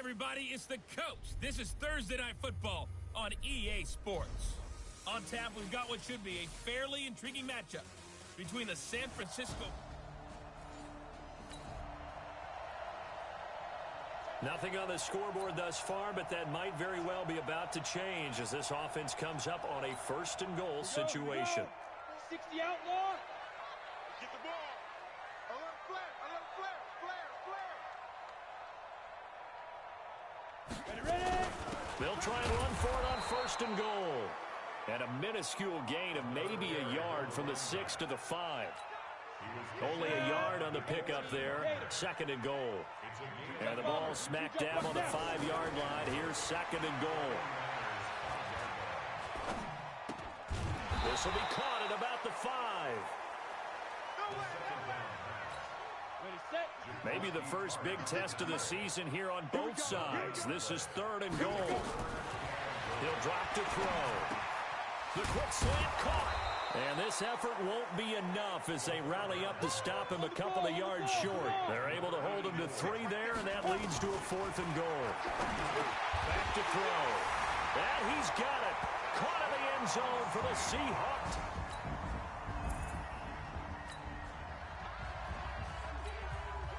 everybody, it's the coach. This is Thursday Night Football on EA Sports. On tap, we've got what should be a fairly intriguing matchup between the San Francisco... Nothing on the scoreboard thus far, but that might very well be about to change as this offense comes up on a first-and-goal situation. 60 outlaw. Get the ball. A little flare, flare. Ready. They'll try and run for it on first and goal. And a minuscule gain of maybe a yard from the 6 to the 5. Only a yard on the pickup there. Second and goal. And the ball smack dab on the 5-yard line. Here's second and goal. This will be caught at about the 5. Maybe the first big test of the season here on both sides. This is third and goal. He'll drop to throw. The quick slant caught. And this effort won't be enough as they rally up to stop him a couple of yards short. They're able to hold him to 3 there, and that leads to a 4th and goal. Back to throw. And he's got it. Caught in the end zone for the Seahawks.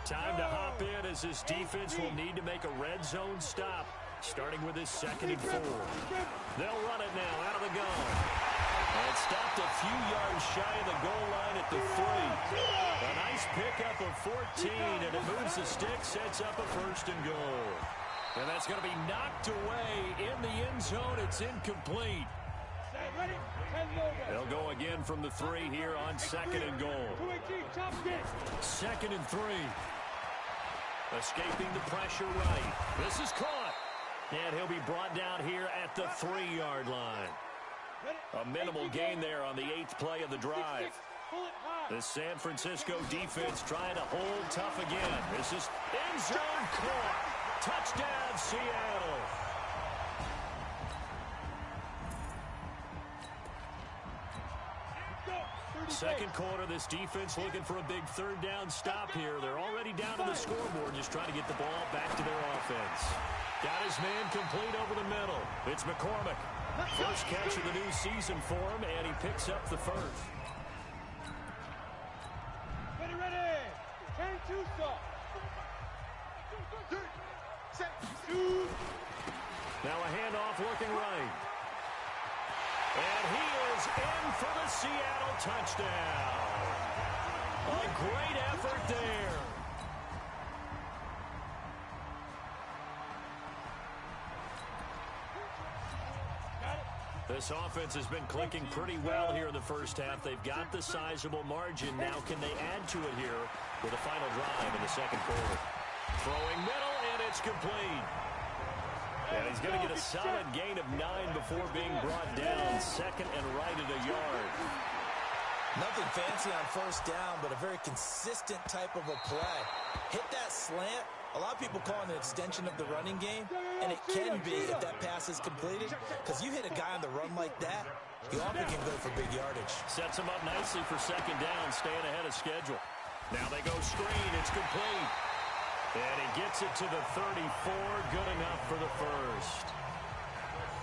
Time to hop in as this defense will need to make a red zone stop, starting with this 2nd and 4. They'll run it now out of the gun. And stopped a few yards shy of the goal line at the 3. A nice pickup of 14, and it moves the stick, sets up a 1st and goal. And that's going to be knocked away in the end zone. It's incomplete. They'll go again from the 3 here on 2nd and goal. 2nd and 3. Escaping the pressure right. This is caught. And he'll be brought down here at the 3-yard line. A minimal gain there on the 8th play of the drive. The San Francisco defense trying to hold tough again. This is end zone caught. Touchdown, Seattle. Second quarter, this defense looking for a big 3rd down stop here. They're already down to the scoreboard, just trying to get the ball back to their offense. Got his man complete over the middle. It's McCormick. First catch of the new season for him, and he picks up the 1st. Ready. 10-2 stop. Now a handoff looking right. And he is in for the Seattle touchdown. A great effort there. This offense has been clicking pretty well here in the first half. They've got the sizable margin. Now can they add to it here with a final drive in the second quarter? Throwing middle, and it's complete. And he's going to get a solid gain of 9 before being brought down. Second and right at a yard. Nothing fancy on first down, but a very consistent type of a play. Hit that slant. A lot of people call it an extension of the running game, and it can be if that pass is completed, because you hit a guy on the run like that, you often can go for big yardage. Sets him up nicely for second down, staying ahead of schedule. Now they go screen. It's complete. And he gets it to the 34, good enough for the 1st.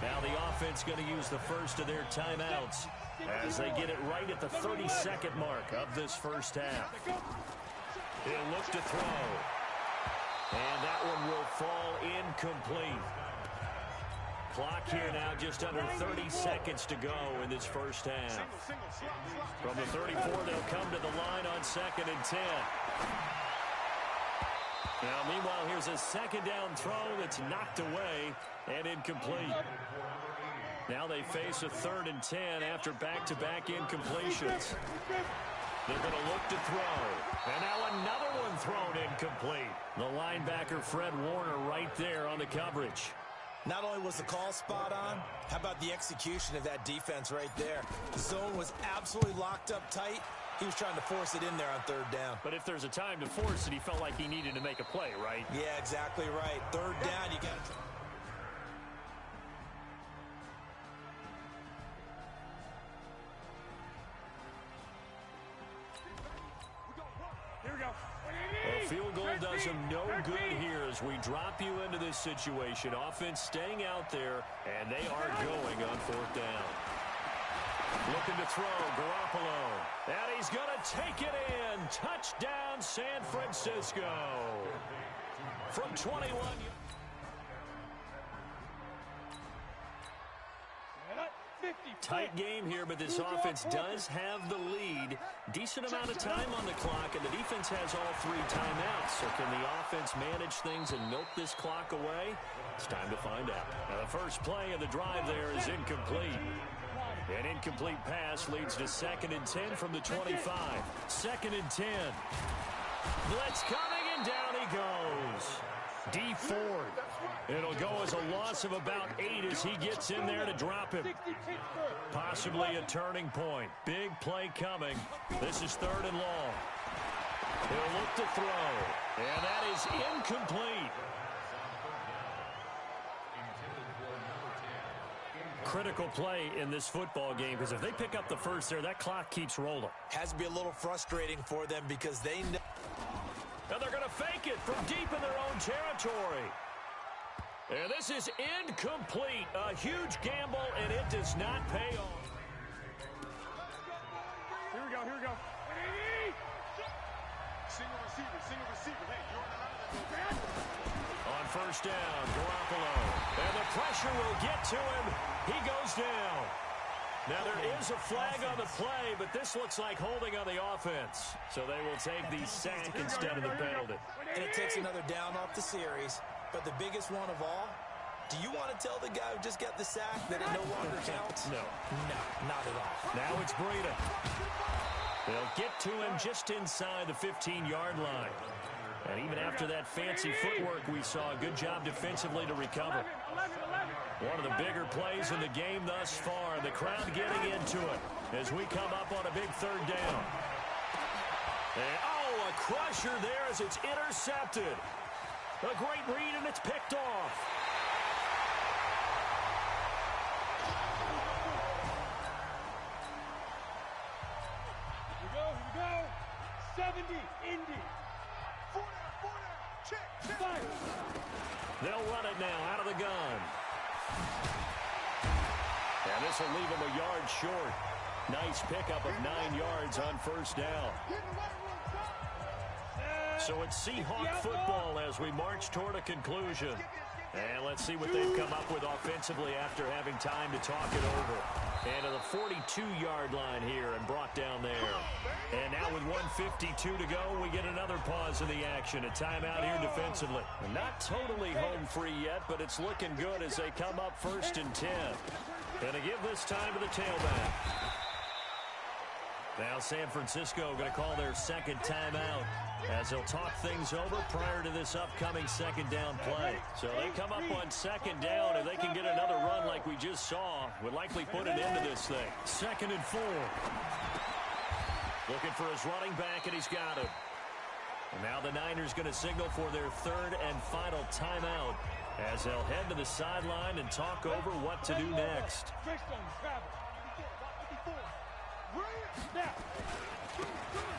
Now the offense going to use the first of their timeouts as they get it right at the 32nd mark of this first half. He'll look to throw. And that one will fall incomplete. Clock here now just under 30 seconds to go in this first half. From the 34, they'll come to the line on 2nd and 10. Now, meanwhile, here's a second down throw that's knocked away and incomplete. Now they face a 3rd and 10 after back-to-back incompletions. They're going to look to throw. And now another one thrown incomplete. The linebacker, Fred Warner, right there on the coverage. Not only was the call spot on, how about the execution of that defense right there? The zone was absolutely locked up tight. He was trying to force it in there on 3rd down. But if there's a time to force it, he felt like he needed to make a play, right? Yeah, exactly right. 3rd down, you got to... Here we go. A Field goal does them no good here as we drop you into this situation. Offense staying out there, and they are going on 4th down. Looking to throw, Garoppolo. And he's going to take it in. Touchdown, San Francisco. From 21. Tight game here, but this offense does have the lead. Decent amount of time on the clock, and the defense has all 3 timeouts. So can the offense manage things and milk this clock away? It's time to find out. Now, the first play of the drive there is incomplete. An incomplete pass leads to 2nd and 10 from the 25. 2nd and 10. Blitz coming, and down he goes. D Ford. It'll go as a loss of about 8 as he gets in there to drop him. Possibly a turning point. Big play coming. This is 3rd and long. He'll look to throw. And that is incomplete. Critical play in this football game, because if they pick up the first there, that clock keeps rolling. Has to be a little frustrating for them because they know. And they're going to fake it from deep in their own territory. And this is incomplete. A huge gamble, and it does not pay off. Here we go, here we go. Single receiver. Hey, you're on the On 1st down, Garoppolo. And the pressure will get to him. He goes down. Now, there is a flag on the play, but this looks like holding on the offense. So they will take the sack instead of the penalty. And it takes another down off the series. But the biggest one of all, do you want to tell the guy who just got the sack that it no longer counts? No. No, not at all. Now it's Breida. They'll get to him just inside the 15-yard line. And even after that fancy footwork we saw, a good job defensively to recover. One of the bigger plays in the game thus far, and the crowd getting into it as we come up on a big 3rd down. And, a crusher there as it's intercepted. A great read, and it's picked off. Here we go. 70, Indy. 4 down. Check. Fire. They'll run it now out of the gun. And this will leave him a yard short. Nice pickup of 9 yards on 1st down. So it's Seahawk football as we march toward a conclusion. And let's see what they've come up with offensively after having time to talk it over. And to the 42-yard line here and brought down there. And now with 1:52 to go, we get another pause in the action. A timeout here defensively. Not totally home free yet, but it's looking good as they come up 1st and 10. And to give this time to the tailback. Now San Francisco going to call their 2nd timeout as they'll talk things over prior to this upcoming 2nd down play. So they come up on 2nd down, and they can get another run like we just saw. Would likely put an end to this thing. 2nd and 4. Looking for his running back, and he's got him. And now the Niners going to signal for their 3rd and final timeout as they'll head to the sideline and talk over what to do next.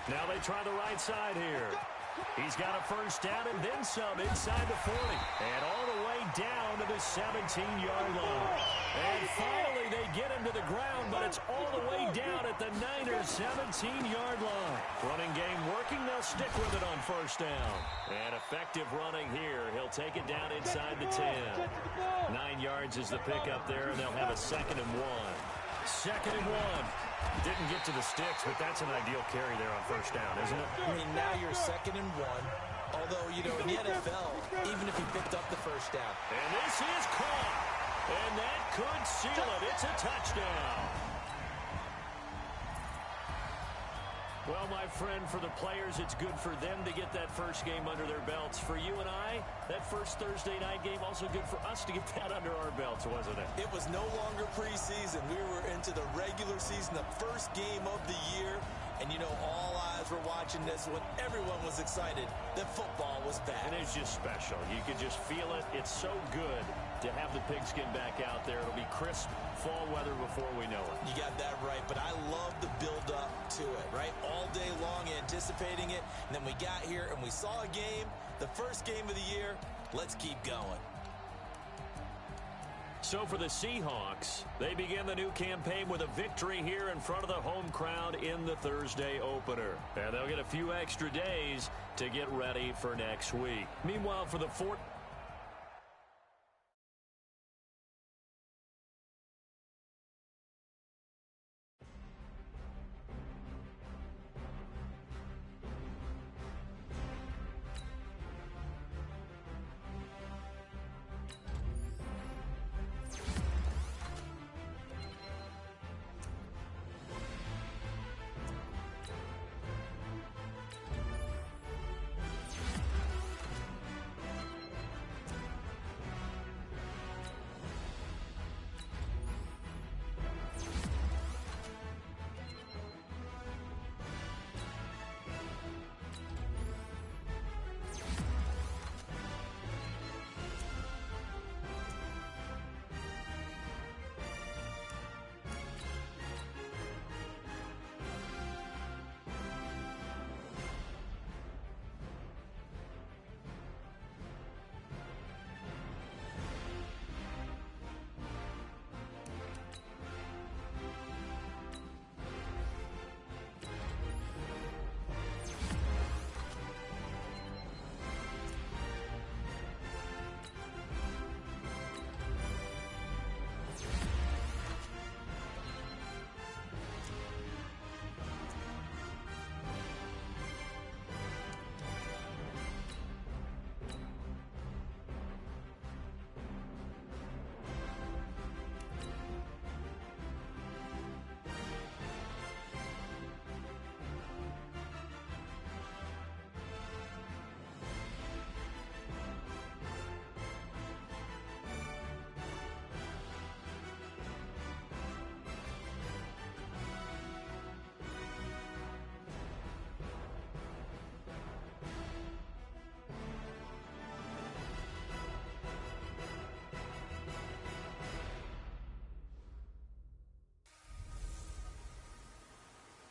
Now they try the right side here. He's got a 1st down and then some inside the 40. And all the way down to the 17-yard line. And finally they get him to the ground, but it's all the way down at the Niners' 17-yard line. Running game working. They'll stick with it on 1st down. And effective running here. He'll take it down inside the 10. 9 yards is the pickup there, and they'll have a 2nd and 1. 2nd and 1. Didn't get to the sticks, but that's an ideal carry there on 1st down, isn't it? I mean, now you're 2nd and 1. Although, in the NFL, even if he picked up the 1st down. And this is caught. And that could seal it. It's a touchdown. Well, my friend, for the players, it's good for them to get that first game under their belts. For you and I, that first Thursday night game, also good for us to get that under our belts, wasn't it? It was no longer preseason. We were into the regular season, the first game of the year. And, all eyes were watching this when everyone was excited that football was back. And it's just special. You can just feel it. It's so good to have the pigskin back out there. It'll be crisp fall weather before we know it. You got that right, but I love the build-up to it, right? All day long, anticipating it, and then we got here and we saw a game, the first game of the year. Let's keep going. So for the Seahawks, they begin the new campaign with a victory here in front of the home crowd in the Thursday opener. And they'll get a few extra days to get ready for next week. Meanwhile, for the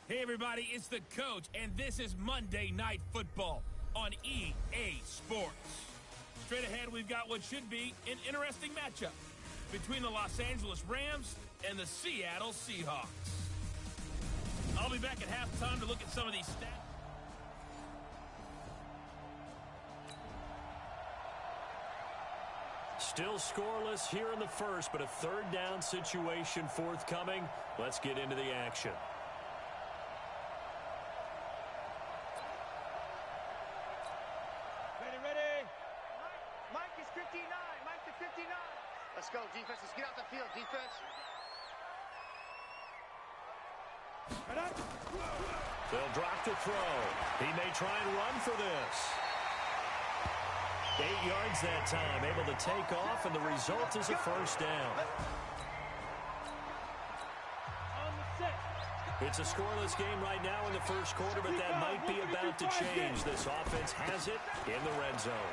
Hey everybody, it's the coach, and this is Monday Night Football on EA Sports. Straight ahead, we've got what should be an interesting matchup between the Los Angeles Rams and the Seattle Seahawks. I'll be back at halftime to look at some of these stats. Still scoreless here in the first, but a third down situation forthcoming. Let's get into the action. Let's go, defense. Let's get out the field, defense. They'll drop the throw. He may try and run for this. 8 yards that time, able to take off, and the result is a first down. It's a scoreless game right now in the first quarter, but that might be about to change. This offense has it in the red zone.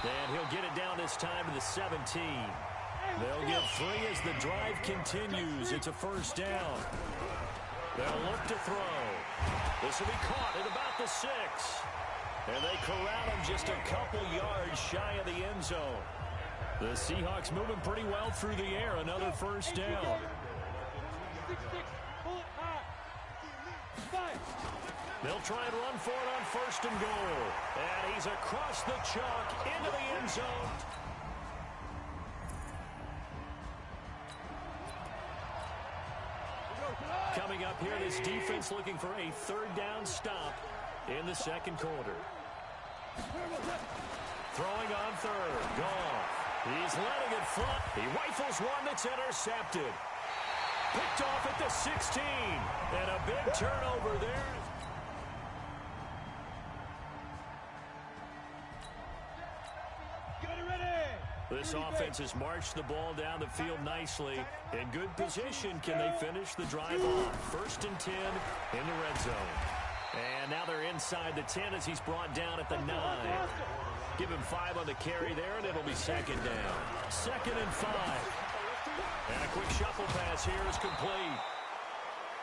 And he'll get it down this time to the 17. They'll get 3 as the drive continues. It's a first down. They'll look to throw. This will be caught at about the 6. And they corral him just a couple yards shy of the end zone. The Seahawks moving pretty well through the air. Another first down. They'll try and run for it on first and goal. And he's across the chalk into the end zone. Coming up here, this defense looking for a third down stop in the second quarter. Throwing on third. Goff. He's letting it fly. He rifles one that's intercepted. Picked off at the 16. And a big turnover there. This offense has marched the ball down the field nicely. In good position, can they finish the drive off? 1st and 10 in the red zone. And now they're inside the 10 as he's brought down at the 9. Give him 5 on the carry there, and it'll be second down. 2nd and 5. And a quick shuffle pass here is complete.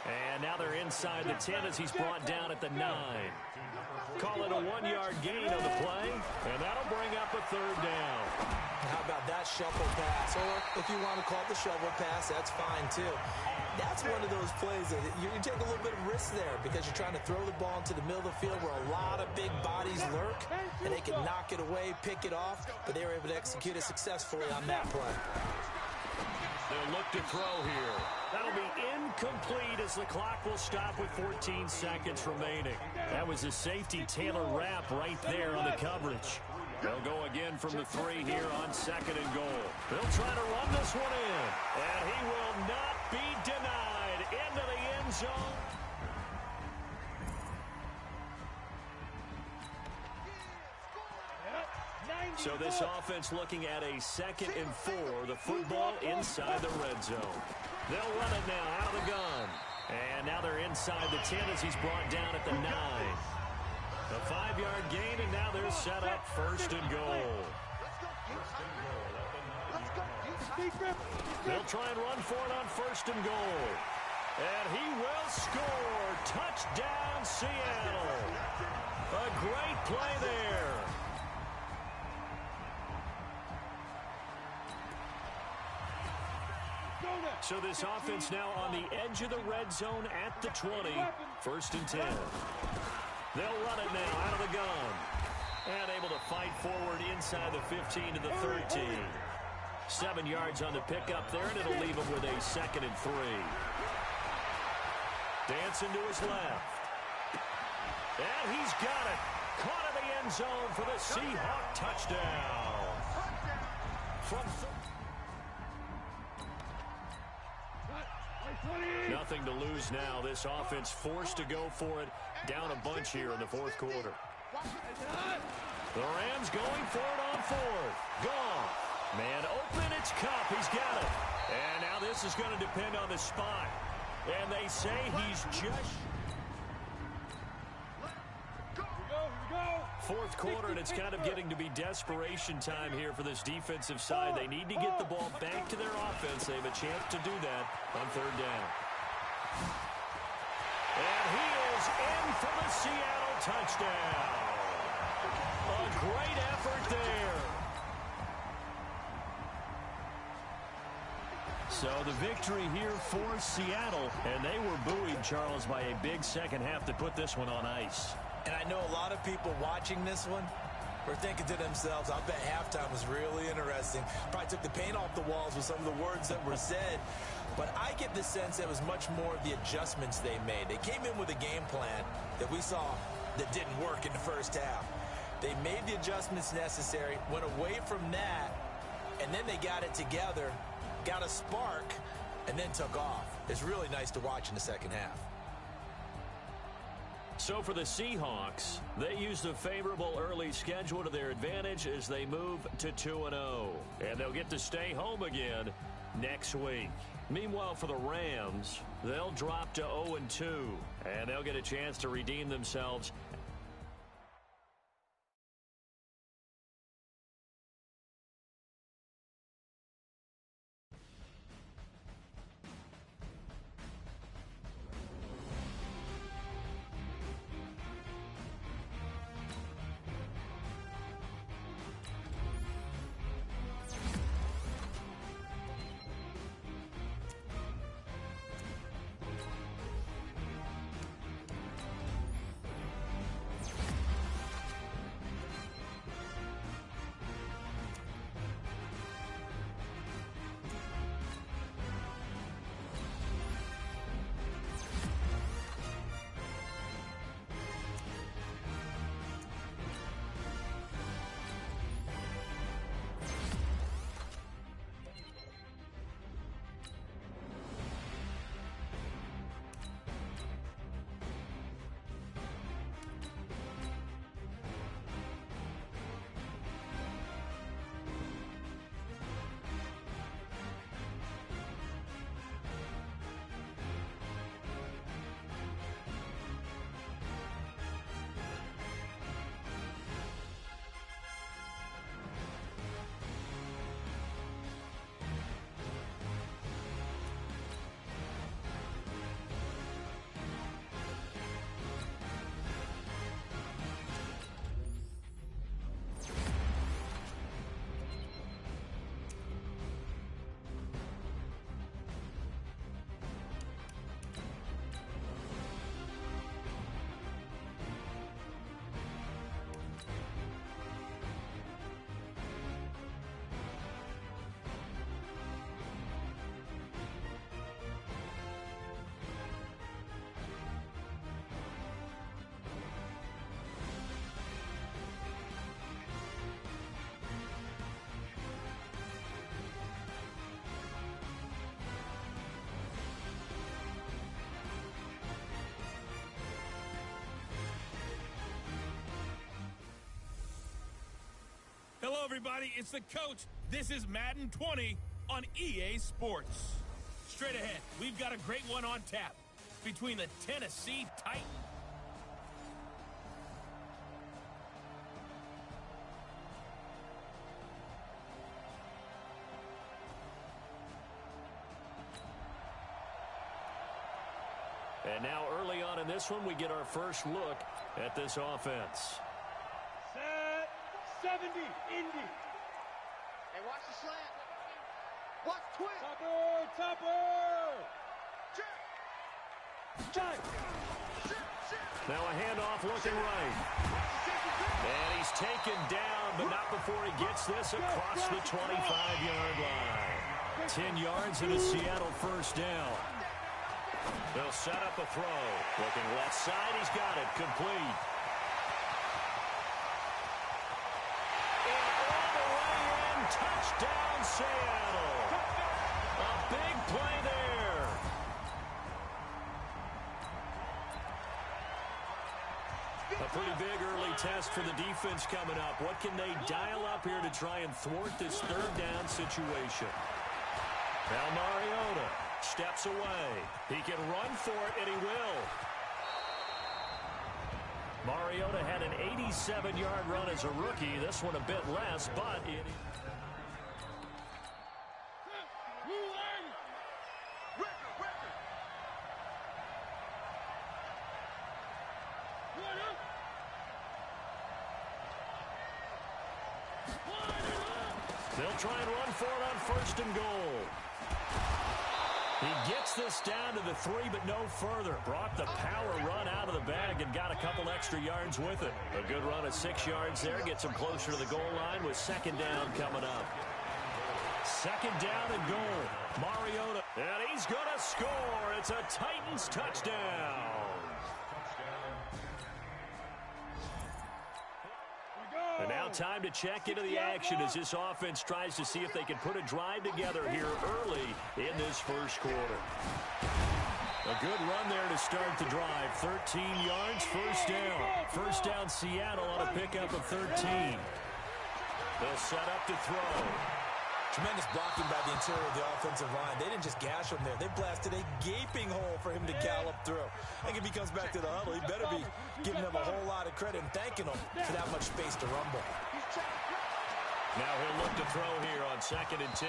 And now they're inside the 10 as he's brought down at the 9. Call it a 1-yard gain on the play, and that'll bring up a third down. How about that shuffle pass? Or if you want to call it the shovel pass, that's fine too. That's one of those plays that you take a little bit of risk there because you're trying to throw the ball into the middle of the field where a lot of big bodies lurk, and they can knock it away, pick it off, but they were able to execute it successfully on that play. They'll look to throw here. That'll be incomplete as the clock will stop with 14 seconds remaining. That was a safety Taylor Rapp right there on the coverage. They'll go again from the 3 here on 2nd and goal. They'll try to run this one in, and he will not be denied into the end zone. So this offense looking at a 2nd and 4, the football inside the red zone. They'll run it now out of the gun. And now they're inside the 10 as he's brought down at the 9. A 5-yard gain, and now they're set up 1st and goal. They'll try and run for it on 1st and goal. And he will score. Touchdown, Seattle. A great play there. So this offense now on the edge of the red zone at the 20. 1st and 10. They'll run it now out of the gun. And able to fight forward inside the 15 to the 13. 7 yards on the pickup there, and it'll leave him with a 2nd and 3. Dancing to his left. And he's got it. Caught in the end zone for the Seahawk touchdown. From nothing to lose now. This offense forced to go for it. Down a bunch here in the 4th quarter. The Rams going for it on 4th. Gone. Man open, it's Cup. He's got it. And now this is going to depend on the spot. And they say he's just... 4th quarter, and it's kind of getting to be desperation time here for this defensive side. They need to get the ball back to their offense. They have a chance to do that on 3rd down. And he is in for the Seattle touchdown. A great effort there. So the victory here for Seattle, and they were buoyed, Charles, by a big second half to put this one on ice. And I know a lot of people watching this one were thinking to themselves, I bet halftime was really interesting. Probably took the paint off the walls with some of the words that were said. But I get the sense that it was much more of the adjustments they made. They came in with a game plan that we saw that didn't work in the first half. They made the adjustments necessary, went away from that, and then they got it together, got a spark, and then took off. It's really nice to watch in the second half. So for the Seahawks, they used a favorable early schedule to their advantage as they move to 2-0. And they'll get to stay home again next week. Meanwhile, for the Rams, they'll drop to 0-2, and they'll get a chance to redeem themselves. Hello, everybody. It's the coach. This is Madden 20 on EA Sports. Straight ahead, we've got a great one on tap between the Tennessee Titans. And now early on in this one, we get our first look at this offense. Set 70, Indy. Hey, watch the slant. Watch twist. Topper. Check. Now a handoff looking right. And he's taken down, but not before he gets this across the 25-yard line. 10 yards and a Seattle first down. They'll set up a throw. Looking left side, he's got it. Complete. And all the way in, touchdown Seattle. A big play there. A pretty big early test for the defense coming up. What can they dial up here to try and thwart this third down situation? Now Mariota steps away. He can run for it, and he will. Mariota had an 87-yard run as a rookie. This one a bit less, but it... They'll try and run for it on first and goal. He gets this down to the 3, but no further. Brought the power run out of the bag and got a couple extra yards with it. A good run of 6 yards there. Gets him closer to the goal line with second down coming up. Second down and goal. Mariota. And he's going to score. It's a Titans touchdown. And now time to check into the action as this offense tries to see if they can put a drive together here early in this first quarter. A good run there to start the drive. 13 yards, first down. First down Seattle on a pickup of 13. They'll set up to throw. Tremendous blocking by the interior of the offensive line. They didn't just gash him there. They blasted a gaping hole for him to gallop through. I think if he comes back to the huddle, he better be giving them a whole lot of credit and thanking them for that much space to rumble. Now he'll look to throw here on 2nd and 10.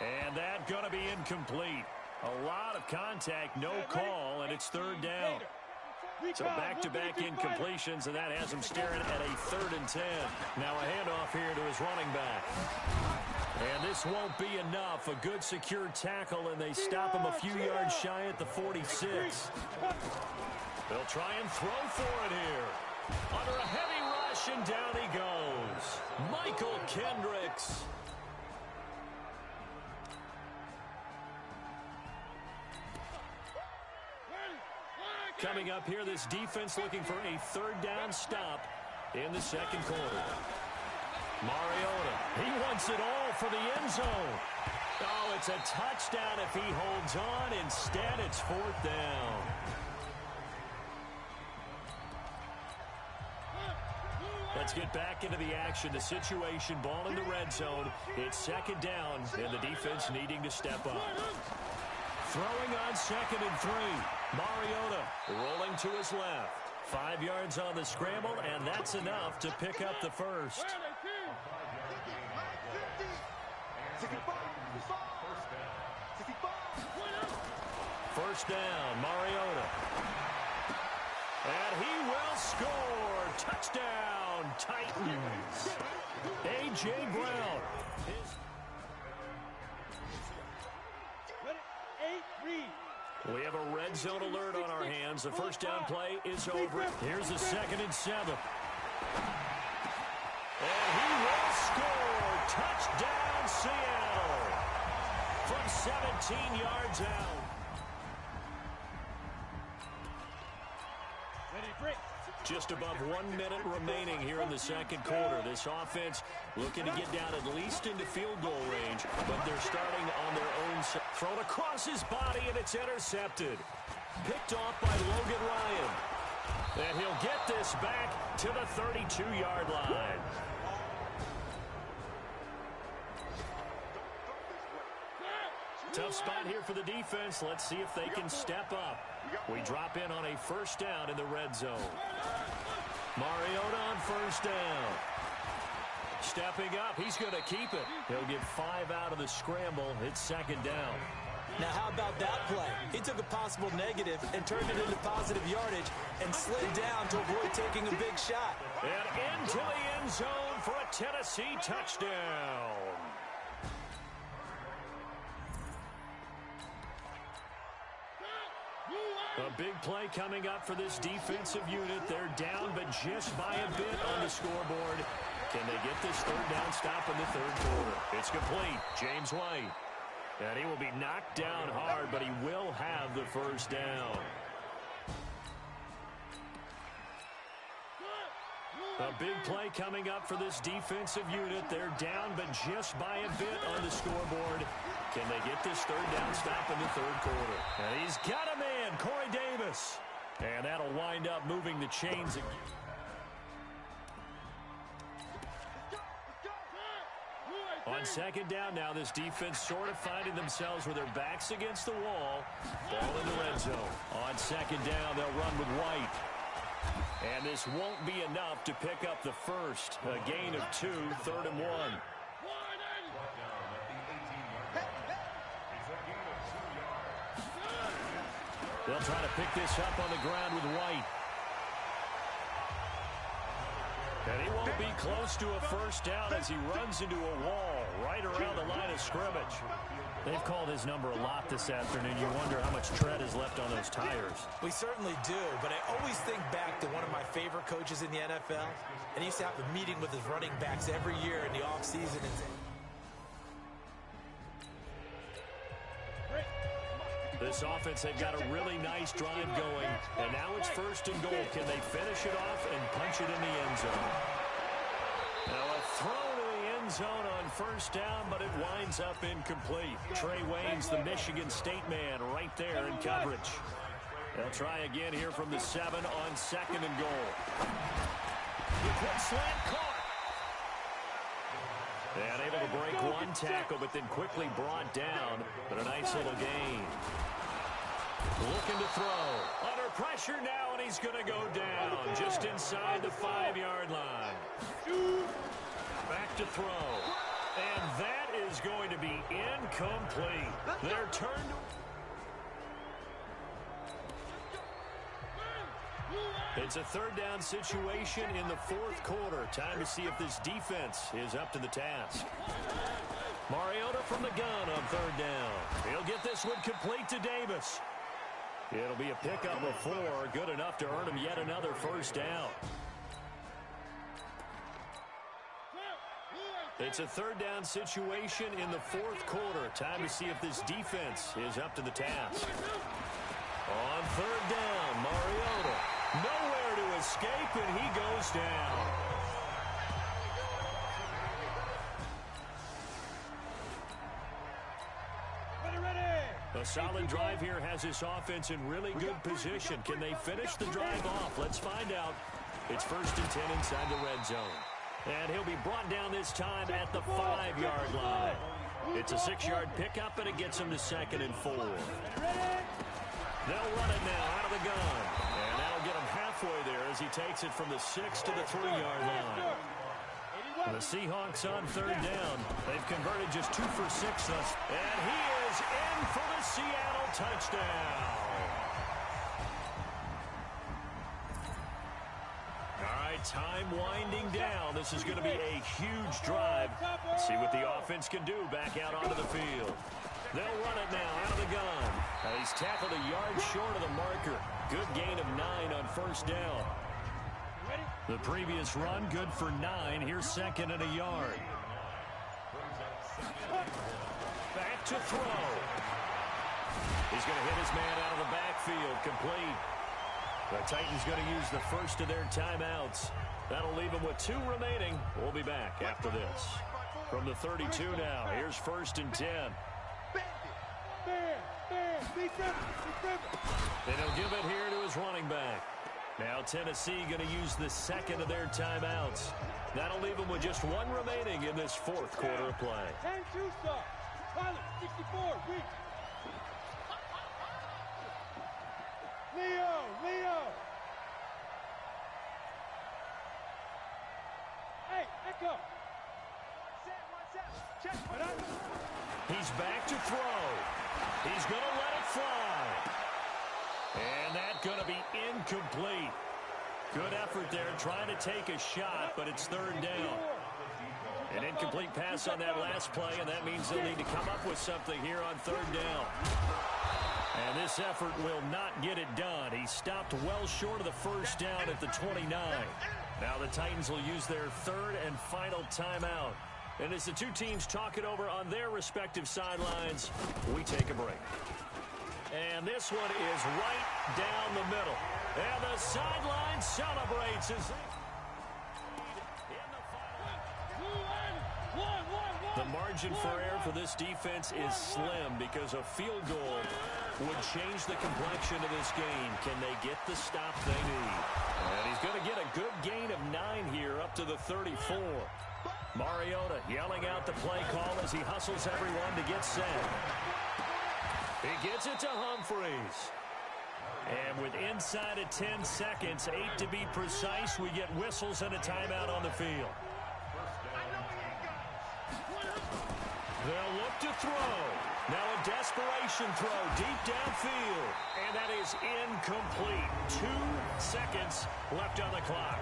And that's going to be incomplete. A lot of contact, no call, and it's third down. So back-to-back incompletions, and that has him staring at a 3rd and 10. Now a handoff here to his running back. And this won't be enough. A good secure tackle, and they stop him a few yards shy at the 46. They'll try and throw for it here. Under a heavy rush, and down he goes. Michael Kendricks. Coming up here, this defense looking for a third down stop in the second quarter. Mariota, he wants it all for the end zone. Oh, it's a touchdown if he holds on. Instead, it's 4th down. Let's get back into the action. The situation, ball in the red zone. It's 2nd down, and the defense needing to step up. Throwing on 2nd and 3. Mariota rolling to his left. 5 yards on the scramble, and that's enough to pick up the first. First down, Mariota. And he will score. Touchdown, Titans. A.J. Brown. We have a red zone alert on our hands. The first down play is over. Here's a 2nd and 7. And he will score. Touchdown, Seattle. From 17 yards out. Just above 1 minute remaining here in the second quarter. This offense looking to get down at least into field goal range, but they're starting on their own side. Thrown across his body, and it's intercepted. Picked off by Logan Ryan. And he'll get this back to the 32-yard line. Tough spot here for the defense. Let's see if they can step up. We drop in on a first down in the red zone. Mariota on first down. Stepping up, he's going to keep it. He'll get 5 out of the scramble. It's second down. Now, how about that play? He took a possible negative and turned it into positive yardage and slid down to avoid taking a big shot. And into the end zone for a Tennessee touchdown. A big play coming up for this defensive unit. They're down, but just by a bit on the scoreboard. Can they get this third down stop in the third quarter? It's complete. James White. And he will be knocked down hard, but he will have the first down. A big play coming up for this defensive unit. They're down, but just by a bit on the scoreboard. Can they get this third down stop in the third quarter? And he's got a man, Corey Davis. And that'll wind up moving the chains again. On second down now, this defense sort of finding themselves with their backs against the wall. Ball in the red zone. On second down, they'll run with White. And this won't be enough to pick up the first. A gain of 2, 3rd and 1. They'll try to pick this up on the ground with White. And he won't be close to a first down as he runs into a wall right around the line of scrimmage. They've called his number a lot this afternoon. You wonder how much tread is left on those tires. We certainly do, but I always think back to one of my favorite coaches in the NFL. And he used to have a meeting with his running backs every year in the offseason. This offense, they've got a really nice drive going. And now it's first and goal. Can they finish it off and punch it in the end zone? Now a throw to the end zone on first down, but it winds up incomplete. Trey Waynes, the Michigan State man, right there in coverage. They'll try again here from the 7 on second and goal. Quick slant caught. And able to break one tackle, but then quickly brought down. But a nice little gain. Looking to throw. Under pressure now, and he's going to go down just inside the 5-yard line. Back to throw. And that is going to be incomplete. They're turned. It's a third down situation in the fourth quarter. Time to see if this defense is up to the task. Mariota from the gun on third down. He'll get this one complete to Davis. It'll be a pickup of 4, good enough to earn him yet another first down. It's a third down situation in the fourth quarter. Time to see if this defense is up to the task. On third down, Mariota. Nowhere to escape, and he goes down. A solid drive here has this offense in really good position. Can they finish the drive off? Let's find out. It's first and 10 inside the red zone. And he'll be brought down this time at the 5-yard line. It's a 6-yard pickup, and it gets him to second and 4. They'll run it now out of the gun. And that'll get him halfway there as he takes it from the 6 to the 3-yard line. The Seahawks on third down. They've converted just 2 for 6 thus. And he is in for the Seattle touchdown. All right, time winding down. This is going to be a huge drive. Let's see what the offense can do back out onto the field. They'll run it now out of the gun. Now he's tackled a yard short of the marker. Good gain of 9 on first down. The previous run, good for 9. Here's second and a yard. Back to throw. He's going to hit his man out of the backfield. Complete. The Titans going to use the first of their timeouts. That'll leave them with 2 remaining. We'll be back after this. From the 32 now, here's first and 10. And he'll give it here to his running back. Now Tennessee going to use the second of their timeouts. That'll leave them with just 1 remaining in this fourth quarter of play. 10-2 start. Pilot, 64, weak. Leo! Hey, echo! He's back to throw. He's going to let it fly. And that's going to be incomplete. Good effort there trying to take a shot, but it's third down. An incomplete pass on that last play, and that means they'll need to come up with something here on third down. And this effort will not get it done. He stopped well short of the first down at the 29. Now the Titans will use their third and final timeout. And as the two teams talk it over on their respective sidelines, we take a break. And this one is right down the middle. And the sideline celebrates as they... The margin for error for this defense is slim because a field goal would change the complexion of this game. Can they get the stop they need? And he's going to get a good gain of 9 here up to the 34. Mariota yelling out the play call as he hustles everyone to get set. He gets it to Humphreys. And with inside of 10 seconds, 8 to be precise, we get whistles and a timeout on the field. They'll look to throw. Now a desperation throw deep downfield. And that is incomplete. 2 seconds left on the clock.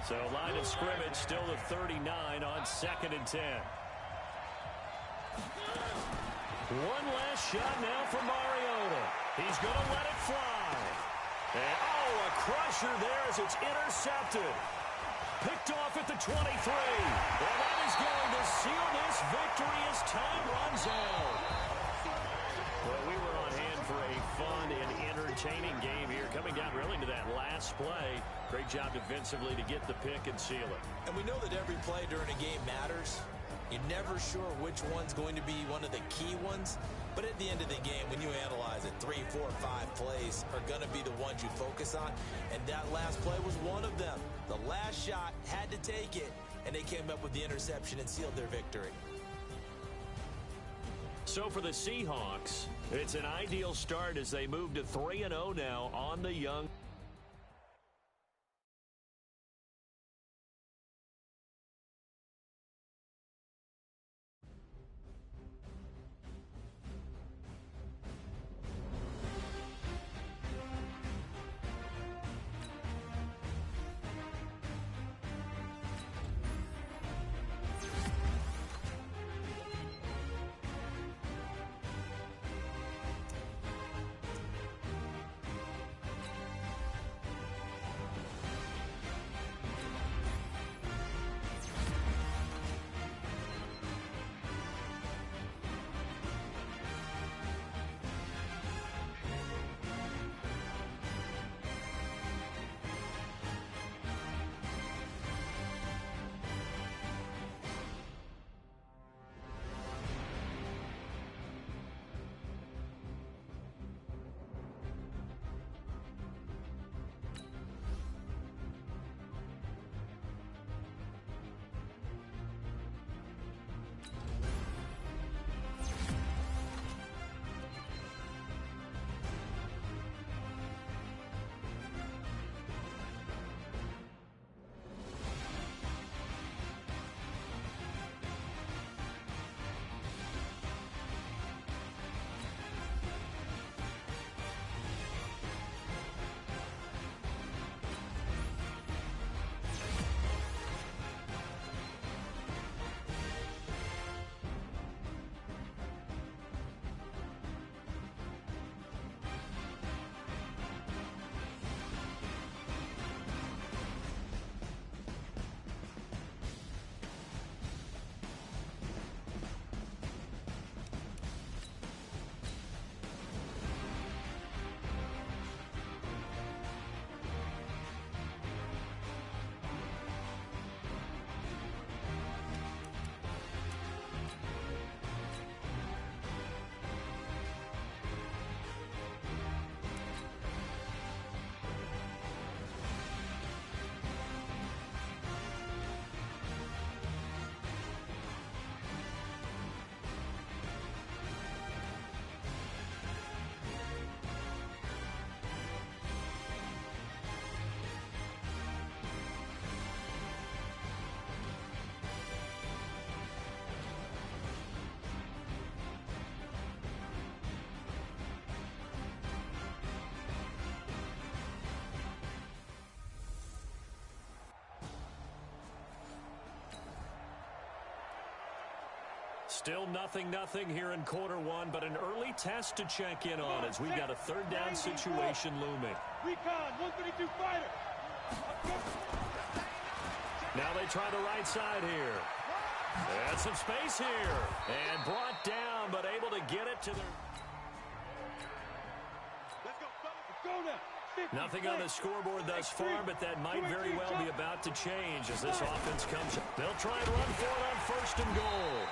So line of scrimmage still the 39 on 2nd and 10. One last shot now for Mariota. He's going to let it fly. And, a crusher there as it's intercepted. Picked off at the 23. And that is going to seal this victory as time runs out. Well, we were on hand for a fun and entertaining game here. Coming down really to that last play. Great job defensively to get the pick and seal it. And we know that every play during a game matters. You're never sure which one's going to be one of the key ones. But at the end of the game, when you analyze it, 3, 4, 5 plays are going to be the ones you focus on. And that last play was one of them. The last shot had to take it, and they came up with the interception and sealed their victory. So for the Seahawks, it's an ideal start as they move to 3-0 now on the young. Still 0-0 here in quarter one, but an early test to check in on as we've got a third down situation looming. Recon, 132 fighter. Now they try the right side here. And some space here. And brought down, but able to get it to their... Let's go now. Nothing on the scoreboard thus far, but that might very well be about to change as this offense comes. They'll try and run for it on 1st and goal.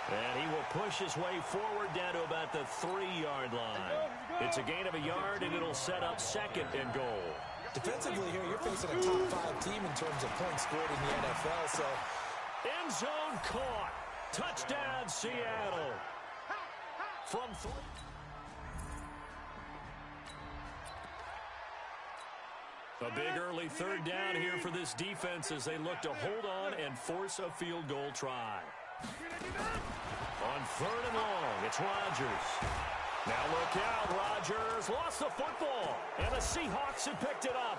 And he will push his way forward down to about the 3-yard line. It's a gain of a yard, and it'll set up 2nd and goal. Defensively here, you're facing a top 5 team in terms of points scored in the NFL, so... End zone caught. Touchdown, Seattle. From 3. A big early third down here for this defense as they look to hold on and force a field goal try. On 3rd and long, it's Rodgers. Now look out, Rodgers lost the football, and the Seahawks have picked it up.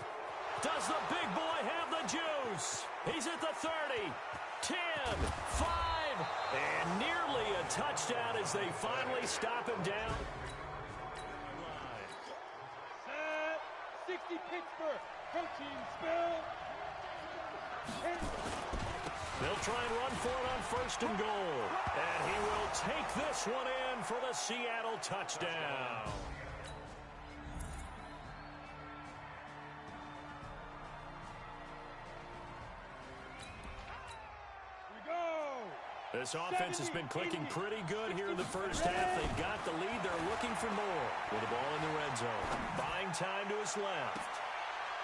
Does the big boy have the juice? He's at the 30, 10, 5, and nearly a touchdown as they finally stop him down. 60 Pittsburgh. Protein spill. They'll try and run for it on 1st and goal. And he will take this one in for the Seattle touchdown. This offense has been clicking pretty good here in the first half. They've got the lead. They're looking for more with the ball in the red zone. Buying time to his left.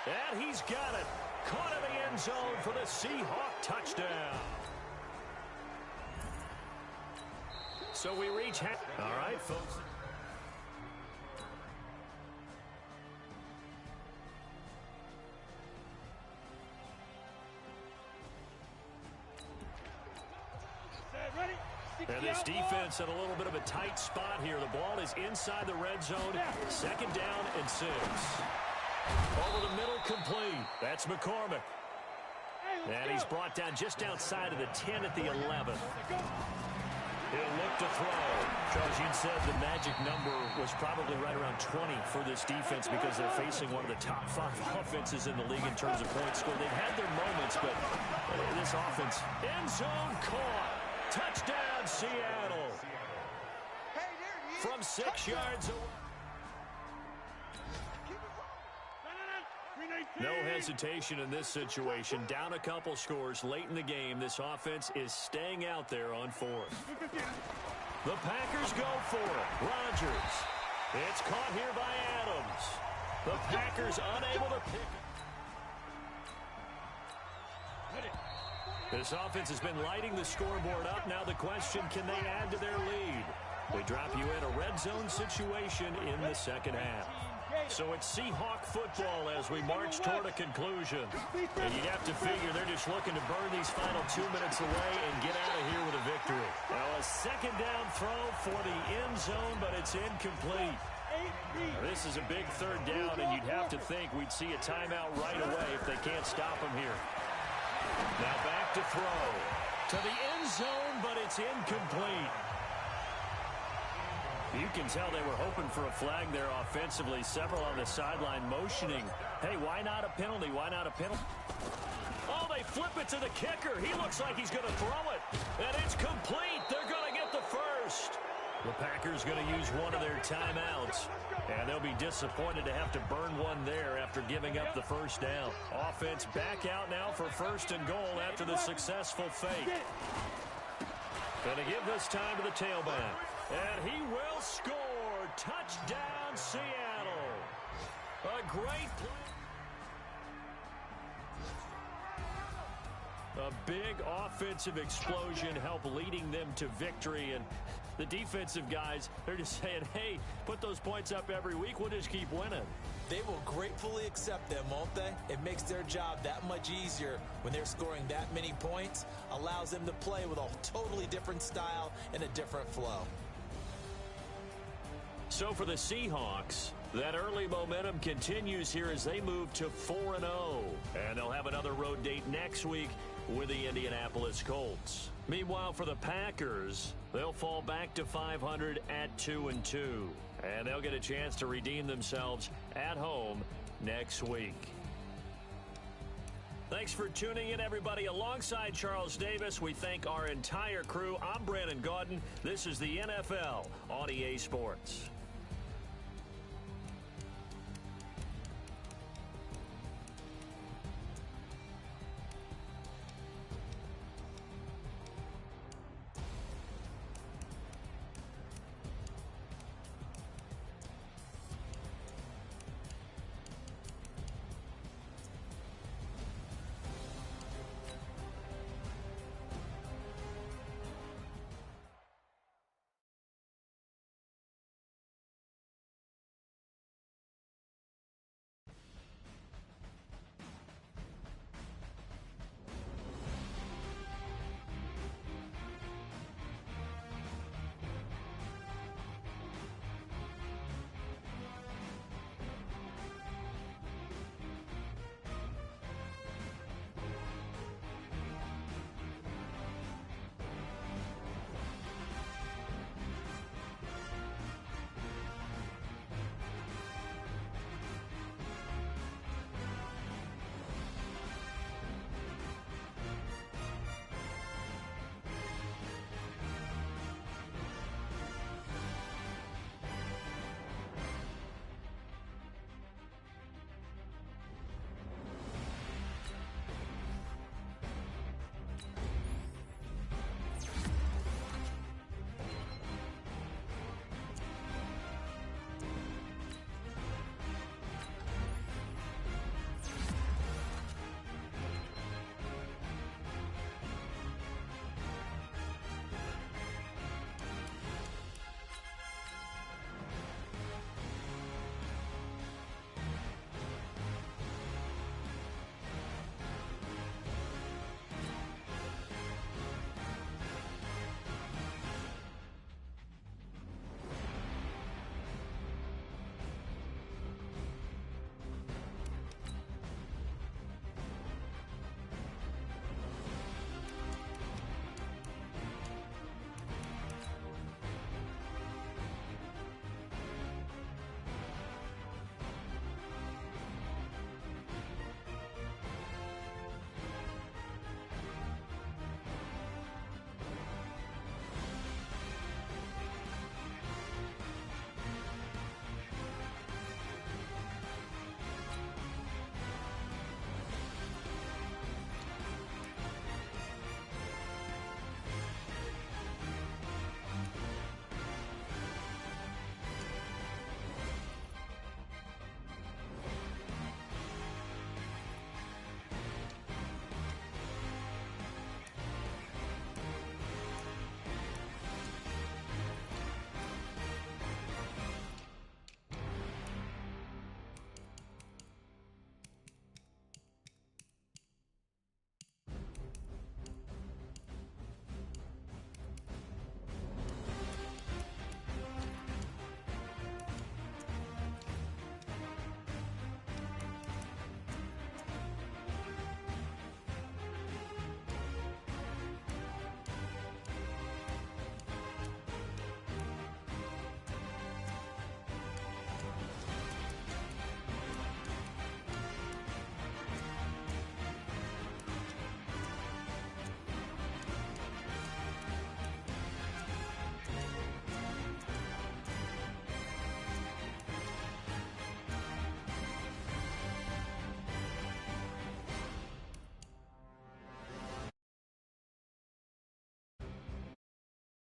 And he's got it. Caught in the end zone for the Seahawk touchdown. So we reach half. All right, folks. And this defense in a little bit of a tight spot here. The ball is inside the red zone. 2nd down and 6. Over the middle, complete. That's McCormick. And he's brought down just outside of the 10 at the 11. He'll look to throw. Charles, you'd said the magic number was probably right around 20 for this defense because they're facing one of the top 5 offenses in the league in terms of points scored. They've had their moments, but this offense, end zone caught. Touchdown, Seattle. From 6 yards away. No hesitation in this situation. Down a couple scores late in the game. This offense is staying out there on 4th. The Packers go for it. Rodgers. It's caught here by Adams. The Packers unable to pick it. This offense has been lighting the scoreboard up. Now the question, can they add to their lead? They drop you in a red zone situation in the 2nd half. So it's Seahawk football as we march toward a conclusion. And you'd have to figure they're just looking to burn these final 2 minutes away and get out of here with a victory. Now a 2nd down throw for the end zone, but it's incomplete. This is a big 3rd down, and you'd have to think we'd see a timeout right away if they can't stop them here. Now back to throw. To the end zone, but it's incomplete. You can tell they were hoping for a flag there offensively. Several on the sideline motioning. Hey, why not a penalty? Why not a penalty? Oh, they flip it to the kicker. He looks like he's going to throw it. And it's complete. They're going to get the first. The Packers going to use one of their timeouts. And they'll be disappointed to have to burn one there after giving up the first down. Offense back out now for 1st and goal after the successful fake. Going to give this time to the tailback. And he will score. Touchdown, Seattle. A great play. A big offensive explosion helped leading them to victory. And the defensive guys, they're just saying, hey, put those points up every week. We'll just keep winning. They will gratefully accept them, won't they? It makes their job that much easier when they're scoring that many points. Allows them to play with a totally different style and a different flow. So for the Seahawks, that early momentum continues here as they move to 4-0. And they'll have another road date next week with the Indianapolis Colts. Meanwhile, for the Packers, they'll fall back to 500 at 2-2. And they'll get a chance to redeem themselves at home next week. Thanks for tuning in, everybody. Alongside Charles Davis, we thank our entire crew. I'm Brandon Gaudin. This is the NFL on EA Sports.